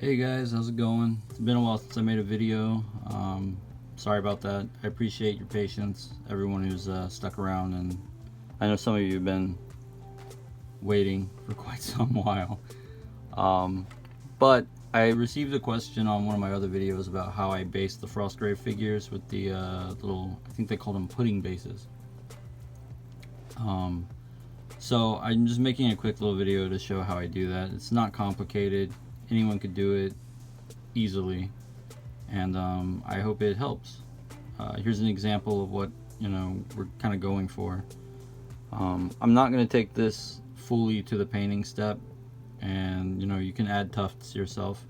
Hey guys, how's it going? It's been a while since I made a video. Sorry about that. I appreciate your patience, everyone who's stuck around, and I know some of you have been waiting for quite some while. But I received a question on one of my other videos about how I based the Frostgrave figures with the little, I think they called them pudding bases. So I'm just making a quick little video to show how I do that. It's not complicated. Anyone could do it easily, and I hope it helps. Here's an example of what we're kind of going for. I'm not going to take this fully to the painting step, and you can add tufts yourself.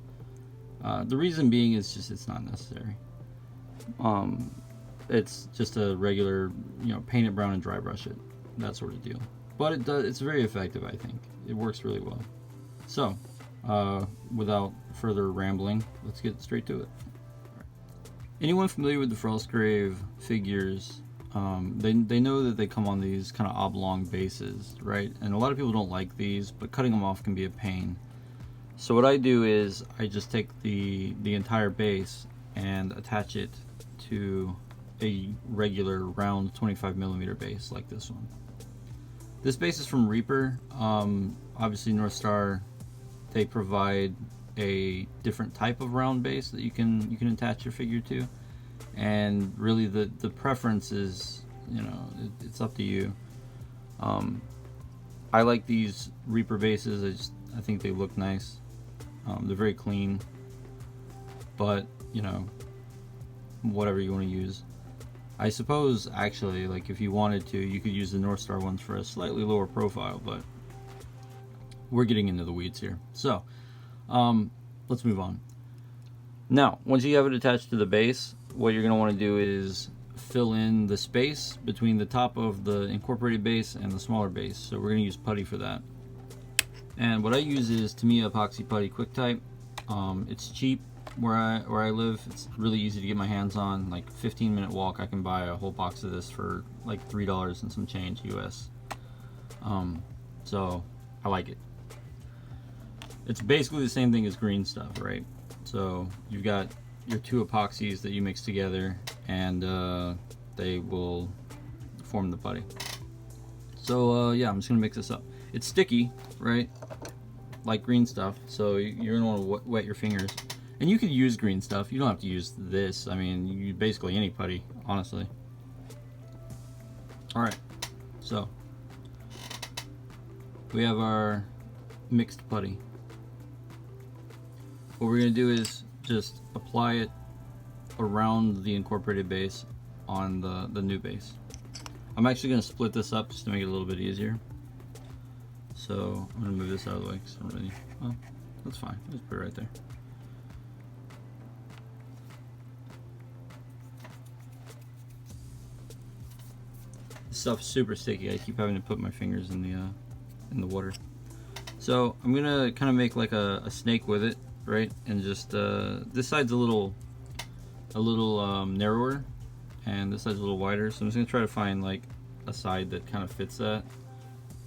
The reason being is just it's not necessary. It's just a regular paint it brown and dry brush it, that sort of deal. But it's very effective. I think it works really well. So without further rambling, let's get straight to it. Anyone familiar with the Frostgrave figures, they know that they come on these kind of oblong bases, right? And a lot of people don't like these, but cutting them off can be a pain. So what I do is I just take the entire base and attach it to a regular round 25mm base like this one. This base is from Reaper. Obviously North Star, they provide a different type of round base that you can attach your figure to, and really the preference is it's up to you. I like these Reaper bases. I think they look nice. They're very clean, but whatever you want to use. I suppose actually, like, if you wanted to, you could use the North Star ones for a slightly lower profile, but we're getting into the weeds here. So let's move on. Now, once you have it attached to the base, what you're going to want to do is fill in the space between the top of the incorporated base and the smaller base. So we're going to use putty for that. And what I use is Tamiya epoxy putty quick type. It's cheap where I live. It's really easy to get my hands on. Like 15-minute walk, I can buy a whole box of this for like $3 and some change US. So I like it. It's basically the same thing as green stuff, right? So you've got your two epoxies that you mix together, and they will form the putty. So yeah, I'm just gonna mix this up. It's sticky, right? Like green stuff, so you're gonna want to wet your fingers. And you could use green stuff. You don't have to use this. I mean, you basically any putty, honestly. All right, so we have our mixed putty. What we're going to do is just apply it around the incorporated base on the new base. I'm actually going to split this up just to make it a little bit easier. So I'm going to move this out of the way because I'm ready. Well, that's fine. Just put it right there. This stuff's super sticky. I keep having to put my fingers in the water. So I'm going to kind of make like a snake with it. Right, and just this side's a little narrower, and this side's a little wider. So I'm just gonna try to find like a side that kind of fits that,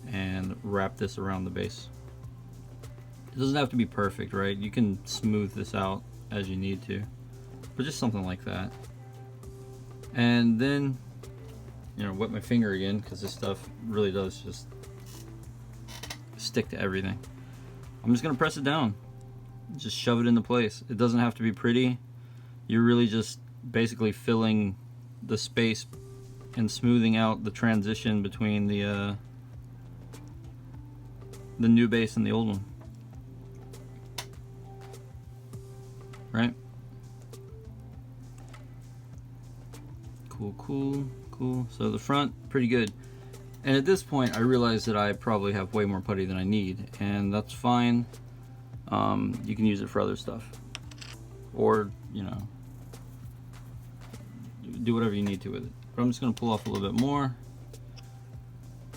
and wrap this around the base. It doesn't have to be perfect, right? You can smooth this out as you need to, but just something like that. And then wet my finger again, because this stuff really does just stick to everything. I'm just gonna press it down. Just shove it into place. It doesn't have to be pretty. You're really just basically filling the space and smoothing out the transition between the new base and the old one. Right? Cool. So the front, pretty good. And at this point, I realize that I probably have way more putty than I need, and that's fine. You can use it for other stuff, or do whatever you need to with it. But I'm just going to pull off a little bit more,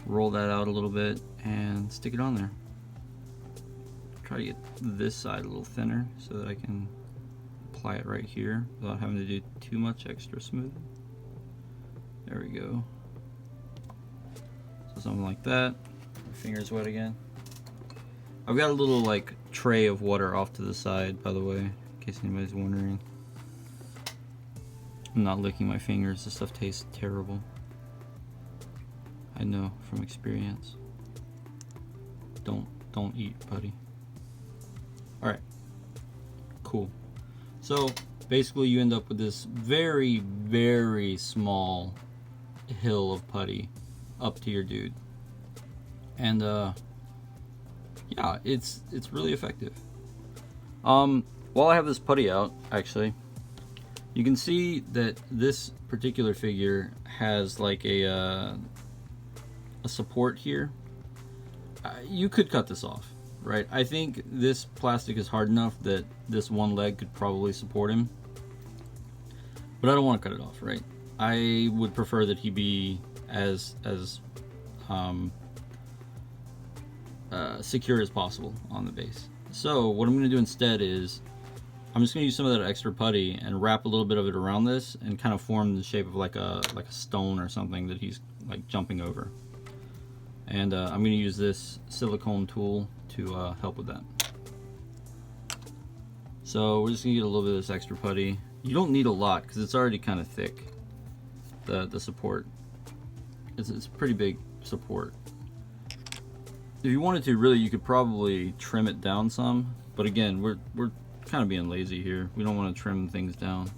roll that out a little bit, and stick it on there. Try to get this side a little thinner so that I can apply it right here without having to do too much extra smoothing. There we go. So something like that. My finger's wet again. I've got a little like tray of water off to the side, by the way, in case anybody's wondering. I'm not licking my fingers. This stuff tastes terrible. I know from experience. Don't eat, buddy. All right, cool. So basically, you end up with this very, very small hill of putty up to your dude, and yeah, it's really effective. While I have this putty out, actually, you can see that this particular figure has like a support here. You could cut this off, right? I think this plastic is hard enough that this one leg could probably support him, but I don't want to cut it off, right? I would prefer that he be as secure as possible on the base. So what I'm going to do instead is I'm just going to use some of that extra putty and wrap a little bit of it around this and kind of form the shape of like a stone or something that he's like jumping over. And I'm going to use this silicone tool to help with that. So we're just going to get a little bit of this extra putty. You don't need a lot because it's already kind of thick. The support. It's a pretty big support. If you wanted to, really, you could probably trim it down some. But again, we're kind of being lazy here. We don't want to trim things down.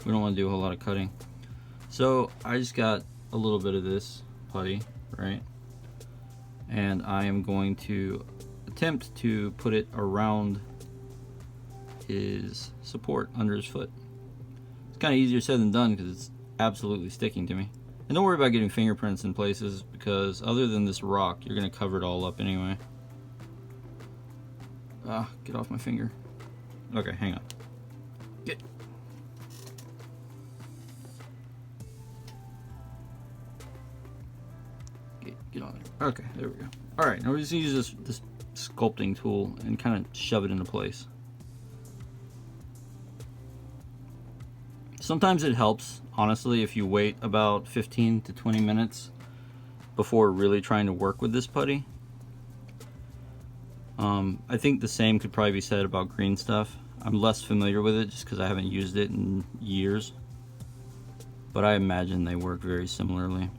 We don't want to do a whole lot of cutting. So I just got a little bit of this putty, right? And I am going to attempt to put it around his support under his foot. It's kind of easier said than done because it's absolutely sticking to me. And don't worry about getting fingerprints in places because other than this rock, you're going to cover it all up anyway. Ah, get off my finger. Okay, hang on. Get on there. Okay, there we go. Alright, now we're just going to use this sculpting tool and kind of shove it into place. Sometimes it helps, honestly, if you wait about 15 to 20 minutes before really trying to work with this putty. I think the same could probably be said about green stuff. I'm less familiar with it just because I haven't used it in years, but I imagine they work very similarly.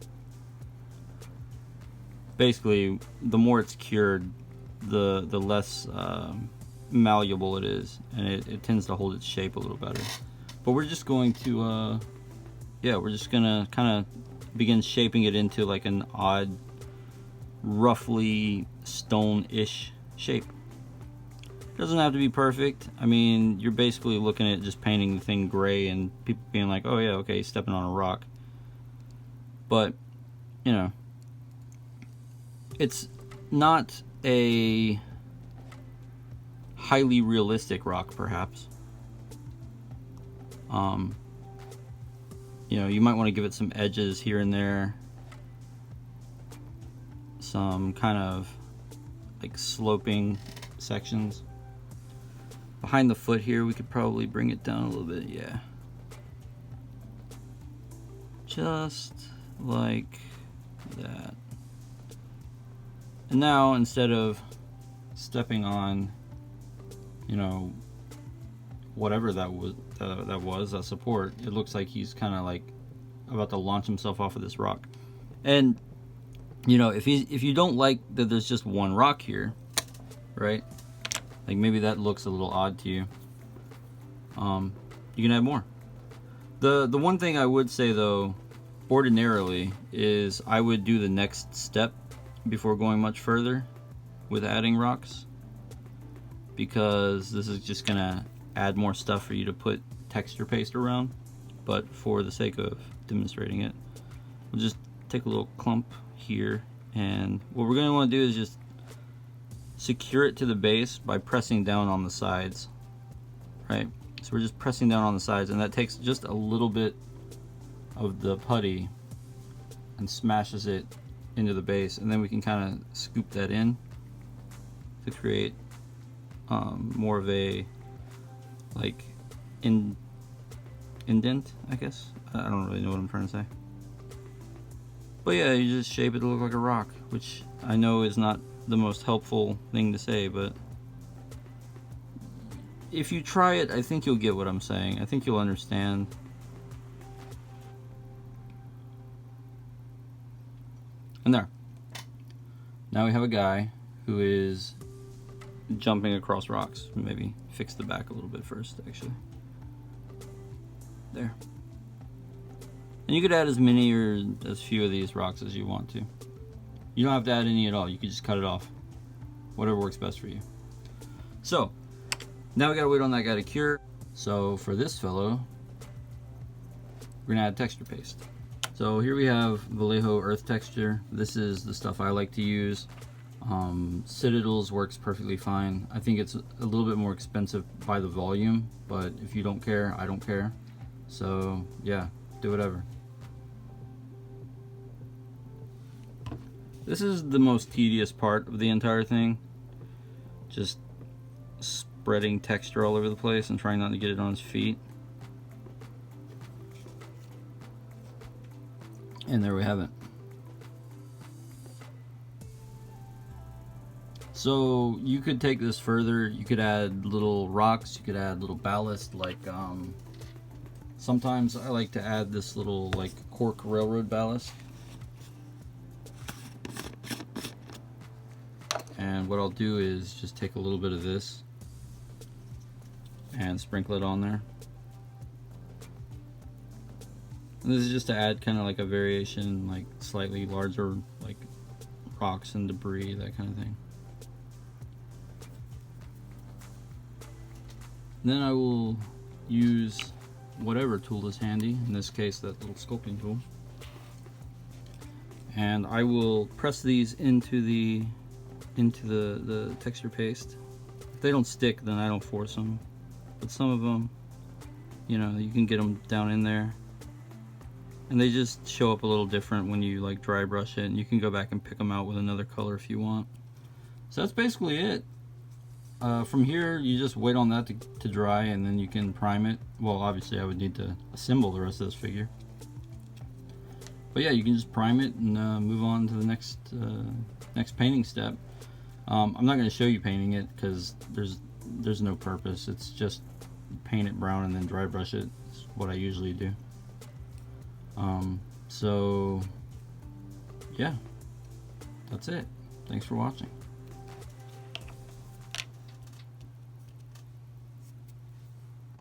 Basically, the more it's cured, the less malleable it is, and it tends to hold its shape a little better. But we're just going to, yeah, we're just gonna kind of begin shaping it into like an odd, roughly stone-ish shape. Doesn't have to be perfect. I mean, you're basically looking at just painting the thing gray and people being like, oh yeah, okay, he's stepping on a rock. But, you know, it's not a highly realistic rock, perhaps. You know, you might want to give it some edges here and there, some kind of like sloping sections. Behind the foot here, we could probably bring it down a little bit, yeah. Just like that. And now, instead of stepping on, you know, whatever that was, that support, it looks like he's kind of like about to launch himself off of this rock. And you know, if you don't like that there's just one rock here, right, like maybe that looks a little odd to you, you can add more. The one thing I would say though, ordinarily, is I would do the next step before going much further with adding rocks, because this is just gonna add more stuff for you to put texture paste around. But for the sake of demonstrating it, we'll just take a little clump here, and what we're going to want to do is just secure it to the base by pressing down on the sides, right? So we're just pressing down on the sides, and that takes just a little bit of the putty and smashes it into the base, and then we can kind of scoop that in to create more of a like indent, I guess. I don't really know what I'm trying to say. But yeah, you just shape it to look like a rock, which I know is not the most helpful thing to say, but if you try it, I think you'll get what I'm saying. I think you'll understand. And there. Now we have a guy who is jumping across rocks. Maybe fix the back a little bit first, actually. There. And you could add as many or as few of these rocks as you want to. You don't have to add any at all. You could just cut it off. Whatever works best for you. So, now we gotta wait on that guy to cure. So for this fellow, we're gonna add texture paste. So here we have Vallejo earth texture. This is the stuff I like to use. Citadels works perfectly fine. I think it's a little bit more expensive by the volume, but if you don't care, I don't care. So yeah, do whatever. This is the most tedious part of the entire thing. Just spreading texture all over the place and trying not to get it on his feet. And there we have it. So you could take this further. You could add little rocks. You could add little ballast. Like sometimes I like to add this little like cork railroad ballast. And what I'll do is just take a little bit of this and sprinkle it on there. And this is just to add kind of like a variation, like slightly larger, like rocks and debris, that kind of thing. And then I will use whatever tool is handy, in this case that little sculpting tool. And I will press these into the texture paste. If they don't stick, then I don't force them. But some of them, you know, you can get them down in there. And they just show up a little different when you like dry brush it, and you can go back and pick them out with another color if you want. So that's basically it. From here, you just wait on that to dry, and then you can prime it. Well, obviously I would need to assemble the rest of this figure. But yeah, you can just prime it and move on to the next painting step. I'm not going to show you painting it because there's no purpose. It's just paint it brown and then dry brush it. It's what I usually do. So yeah, that's it. Thanks for watching.